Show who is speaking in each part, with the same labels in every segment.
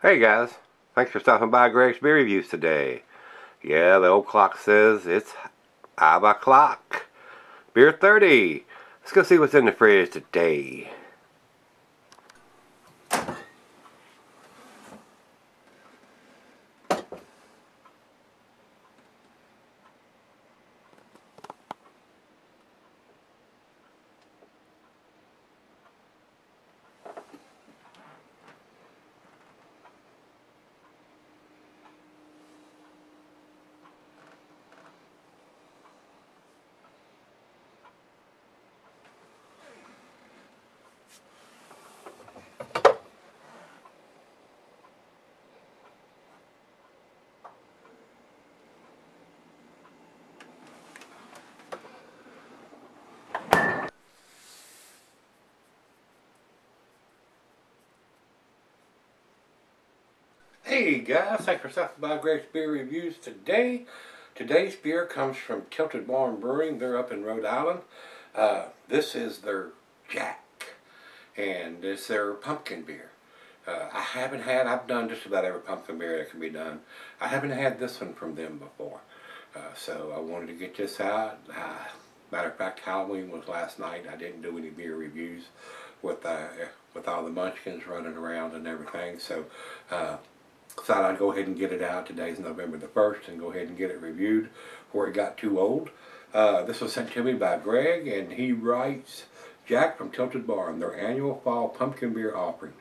Speaker 1: Hey guys, thanks for stopping by Gregsbeerreviews today. Yeah, the old clock says it's 5 o'clock. Beer 30. Let's go see what's in the fridge today. Hey guys, thanks for stopping by Gregsbeerreviews today. Today's beer comes from Tilted Barn Brewing. They're up in Rhode Island. This is their Jack, and it's their pumpkin beer. I've done just about every pumpkin beer that can be done. I haven't had this one from them before. So I wanted to get this out. Matter of fact, Halloween was last night. I didn't do any beer reviews with all the munchkins running around and everything. So thought I'd go ahead and get it out. Today's November the 1st, and go ahead and get it reviewed before it got too old. This was sent to me by Greg, and he writes, Jack from Tilted Barn, their annual fall pumpkin beer offering.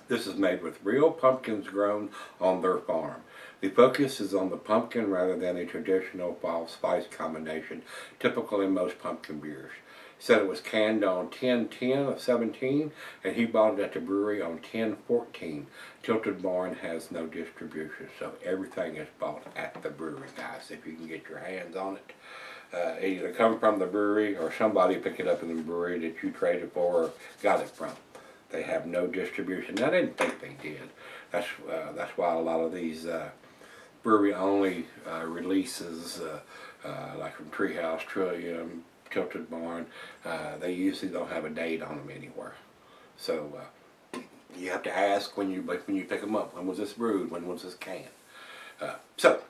Speaker 1: This is made with real pumpkins grown on their farm. The focus is on the pumpkin rather than a traditional fall spice combination typical in most pumpkin beers. He said it was canned on 10/10 of 17, and he bought it at the brewery on 10/14. Tilted Barn has no distribution, so everything is bought at the brewery, guys, if you can get your hands on it. Either come from the brewery or somebody pick it up in the brewery that you traded for or got it from. They have no distribution. I didn't think they did. That's why a lot of these brewery-only releases, like from Treehouse, Trillium, Tilted Barn, they usually don't have a date on them anywhere. So you have to ask when you pick them up. When was this brewed? When was this canned? So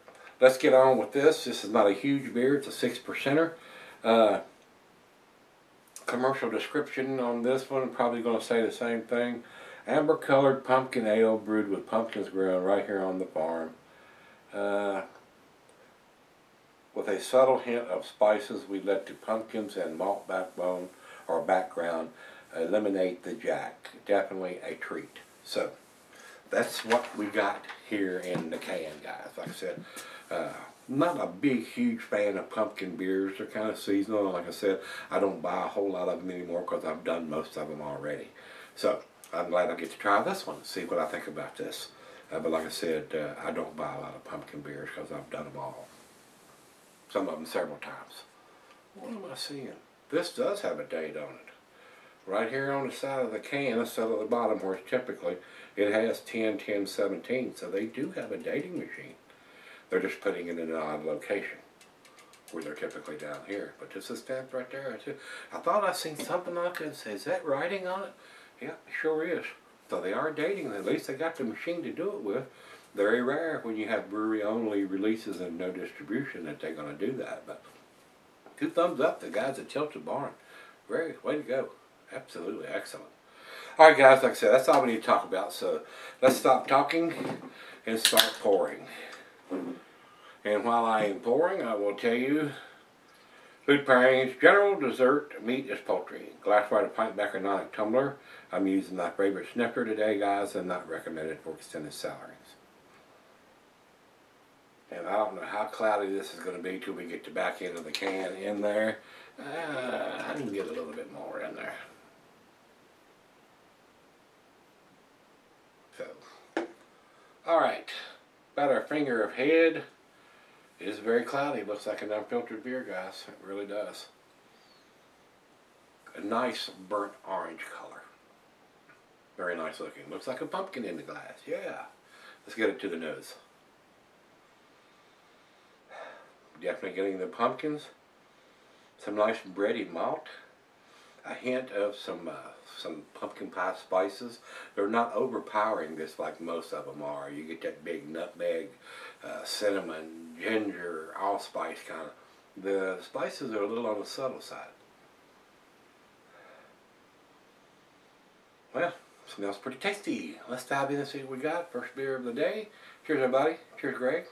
Speaker 1: let's get on with this. This is not a huge beer. It's a 6%er. Commercial description on this one, probably going to say the same thing. Amber colored pumpkin ale brewed with pumpkins grown right here on the farm. With a subtle hint of spices we let the pumpkins and malt backbone or background eliminate the Jack. Definitely a treat. So that's what we got here in the can, guys. Like I said, not a big, huge fan of pumpkin beers. They're kind of seasonal. Like I said, I don't buy a whole lot of them anymore because I've done most of them already. So I'm glad I get to try this one and see what I think about this. But like I said, I don't buy a lot of pumpkin beers because I've done them all. Some of them several times. What am I seeing? This does have a date on it. Right here on the side of the can, instead of the bottom where it's typically, it has 10/10/17. So they do have a dating machine. They're just putting it in an odd location where they're typically down here. But this is stamped right there. I thought I seen something like it. Is that writing on it? Yeah, it sure is. So they are dating. At least they got the machine to do it with. Very rare when you have brewery-only releases and no distribution that they're going to do that. But 2 thumbs up, the guys at Tilted Barn. Way to go. Absolutely excellent. Alright guys, like I said, that's all we need to talk about. So let's stop talking and start pouring. And while I am pouring, I will tell you, food pairings, general dessert, meat is poultry. Glassware, pint macaronic tumbler. I'm using my favorite snifter today, guys, and not recommended for extended sourings. And I don't know how cloudy this is going to be till we get the back end of the can in there. I can get a little bit more in there. So, alright, about our finger of head. It is very cloudy. It looks like an unfiltered beer, guys. It really does. A nice burnt orange color. Very nice looking. Looks like a pumpkin in the glass. Yeah. Let's get it to the nose. Definitely getting the pumpkins. Some nice bready malt. a hint of some pumpkin pie spices. They're not overpowering this like most of them are. You get that big nutmeg, cinnamon, ginger, allspice kind of. The spices are a little on the subtle side. Well, smells pretty tasty. Let's dive in and see what we got. First beer of the day. Cheers, everybody. Cheers, Greg.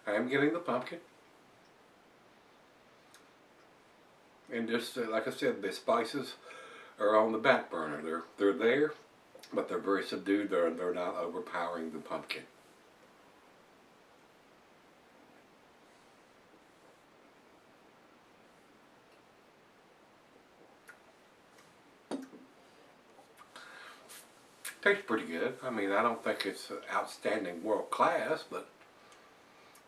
Speaker 1: I am getting the pumpkin. And just like I said, the spices are on the back burner. They're there, but they're very subdued. They're not overpowering the pumpkin. Tastes pretty good. I mean, I don't think it's outstanding world class, but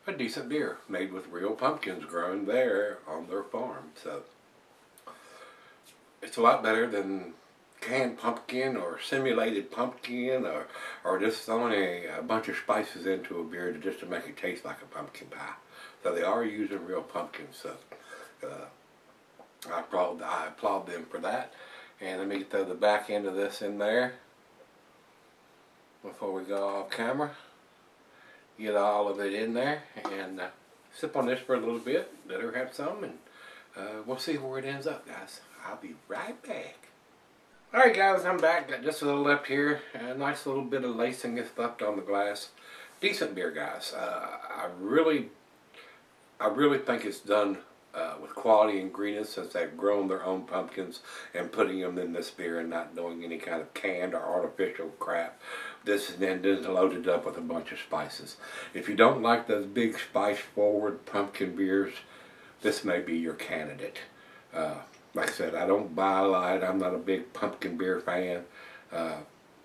Speaker 1: a decent beer made with real pumpkins grown there on their farm. So it's a lot better than canned pumpkin or simulated pumpkin or just throwing a bunch of spices into a beer just to make it taste like a pumpkin pie. So they are using real pumpkins. So I applaud them for that. And let me throw the back end of this in there before we go off camera. Get all of it in there and sip on this for a little bit. Let her have some, and we'll see where it ends up, guys. I'll be right back. Alright guys, I'm back. Got just a little left here. A nice little bit of lacing is left on the glass. Decent beer, guys. I really think it's done with quality ingredients, since they've grown their own pumpkins and putting them in this beer and not doing any kind of canned or artificial crap. This is then loaded up with a bunch of spices. If you don't like those big spice-forward pumpkin beers, this may be your candidate. Like I said, I don't buy a lot. I'm not a big pumpkin beer fan,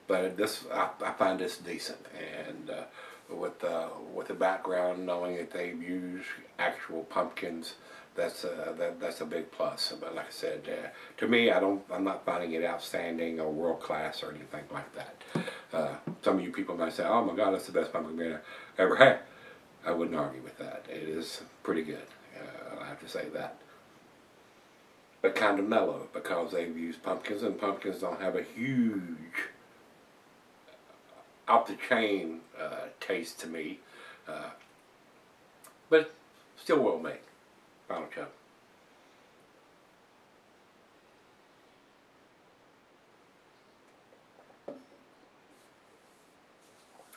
Speaker 1: but I find this decent. And with the background, knowing that they've used actual pumpkins, that's a big plus. But like I said, to me, I'm not finding it outstanding or world class or anything like that. Some of you people might say, "Oh my God, that's the best pumpkin beer I ever had." I wouldn't argue with that. It is pretty good. I have to say that. But kind of mellow, because they've used pumpkins, and pumpkins don't have a huge off the chain taste to me, but still well made. Final chug.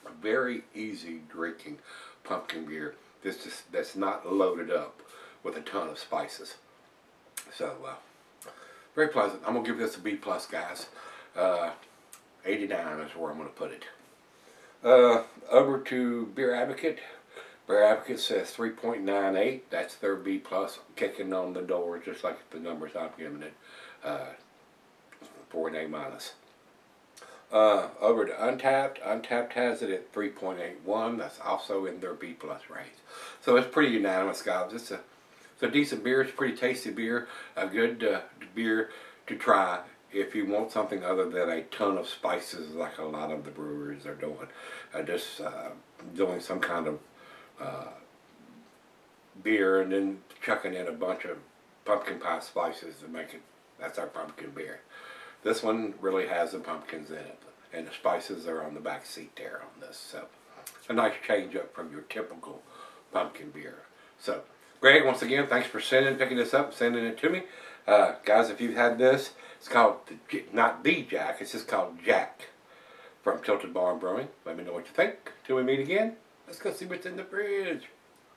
Speaker 1: A very easy drinking pumpkin beer. That's not loaded up with a ton of spices. So very pleasant. I'm gonna give this a B+, guys. 89 is where I'm gonna put it. Over to Beer Advocate. Beer Advocate says 3.98. That's their B+, kicking on the door, just like the numbers I'm giving it, for an A-. Over to Untapped. Untapped has it at 3.81. That's also in their B+ range. So it's pretty unanimous, guys. It's a decent beer. It's a pretty tasty beer. A good beer to try if you want something other than a ton of spices like a lot of the breweries are doing. Just doing some kind of beer and then chucking in a bunch of pumpkin pie spices to make it. That's our pumpkin beer. This one really has the pumpkins in it, and the spices are on the back seat there on this. So a nice change up from your typical pumpkin beer. So Greg, once again, thanks for picking this up, sending it to me. Guys, if you've had this, it's called, not the Jack, it's just called Jack from Tilted Barn Brewing. Let me know what you think. Till we meet again, let's go see what's in the fridge.